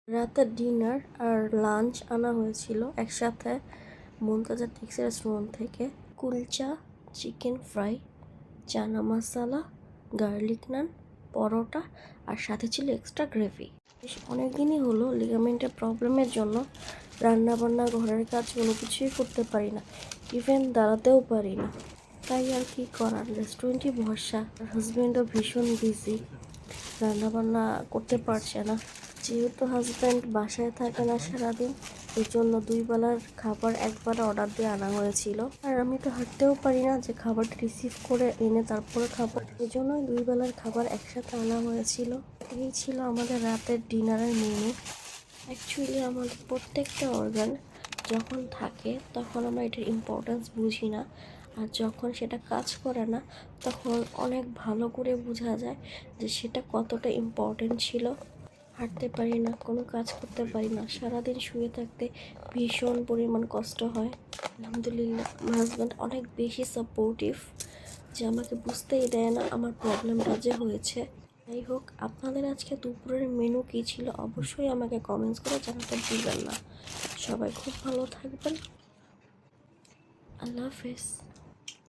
রাতের ডিনার আর লাঞ্চ আনা হয়েছিল একসাথে মুমতাজা টেক্স রেস্টুরেন্ট থেকে। Kulcha, chicken fry, chana masala, garlic নান, পরোটা আর সাথে ছিল এক্সট্রা গ্রেভি। বেশ অনেকদিনই হলো লিগামেন্টের প্রবলেমের জন্য রান্নাবান্না, ঘরের কাজ কোনো কিছুই করতে পারি না, ইভেন দাঁড়াতেও পারি না। তাই আর কি করার, রেস্টুরেন্টই ভরসা। হাজব্যান্ডও ভীষণ বিজি, রান্নাবান্না করতে পারছে না। যেহেতু হাজব্যান্ড বাসায় থাকে না সারাদিন, এর জন্য 2 বেলার খাবার একবার অর্ডার দিয়ে আনা হয়েছিল। আর আমি তো হাঁটতেও পারি না যে খাবারটা রিসিভ করে এনে তারপরে খাবো, এই জন্যই 2 বেলার খাবার একসাথে আনা হয়েছিল। এই ছিল আমাদের রাতের ডিনারের মেনু। অ্যাকচুয়ালি আমাদের প্রত্যেকটা অর্গান যখন থাকে তখন আমরা এটার ইম্পর্টেন্স বুঝি না, আর যখন সেটা কাজ করে না তখন অনেক ভালো করে বোঝা যায় যে সেটা কতটা ইম্পর্টেন্ট ছিল। হাঁটতে পারি না, কোনো কাজ করতে পারি না, সারাদিন শুয়ে থাকতে ভীষণ পরিমাণ কষ্ট হয়। আলহামদুলিল্লাহ আমার হাজব্যান্ড অনেক বেশি সাপোর্টিভ, যে আমাকে বুঝতেই দেয় না আমার প্রবলেমটা যে হয়েছে। যাই হোক, আপনাদের আজকে দুপুরের মেনু কী ছিল অবশ্যই আমাকে কমেন্টস করে জানাতে ভুলবেন না। সবাই খুব ভালো থাকবেন। আল্লাহ হাফেজ।